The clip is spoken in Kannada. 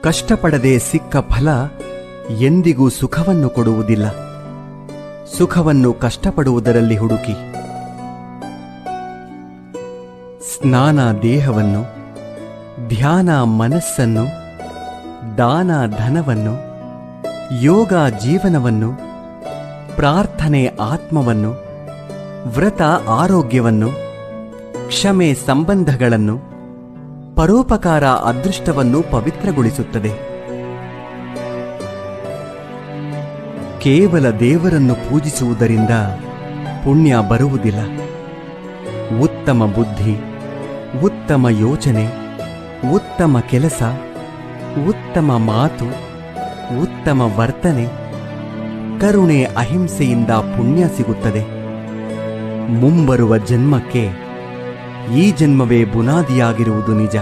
ಕಷ್ಟಪಡದೆ ಸಿಕ್ಕ ಫಲ ಎಂದಿಗೂ ಸುಖವನ್ನು ಕೊಡುವುದಿಲ್ಲ. ಸುಖವನ್ನು ಕಷ್ಟಪಡುವುದರಲ್ಲಿ ಹುಡುಕಿ. ಸ್ನಾನ ದೇಹವನ್ನು, ಧ್ಯಾನ ಮನಸ್ಸನ್ನು, ದಾನ ಧನವನ್ನು, ಯೋಗ ಜೀವನವನ್ನು, ಪ್ರಾರ್ಥನೆ ಆತ್ಮವನ್ನು, ವ್ರತ ಆರೋಗ್ಯವನ್ನು, ಕ್ಷಮೆ ಸಂಬಂಧಗಳನ್ನು, ಪರೋಪಕಾರ ಅದೃಷ್ಟವನ್ನು ಪವಿತ್ರಗೊಳಿಸುತ್ತದೆ. ಕೇವಲ ದೇವರನ್ನು ಪೂಜಿಸುವುದರಿಂದ ಪುಣ್ಯ ಬರುವುದಿಲ್ಲ. ಉತ್ತಮ ಬುದ್ಧಿ, ಉತ್ತಮ ಯೋಚನೆ, ಉತ್ತಮ ಕೆಲಸ, ಉತ್ತಮ ಮಾತು, ಉತ್ತಮ ವರ್ತನೆ, ಕರುಣೆ ಅಹಿಂಸೆಯಿಂದ ಪುಣ್ಯ ಸಿಗುತ್ತದೆ. ಮುಂಬರುವ ಜನ್ಮಕ್ಕೆ ಈ ಜನ್ಮವೇ ಬುನಾದಿಯಾಗಿರುವುದು ನಿಜ.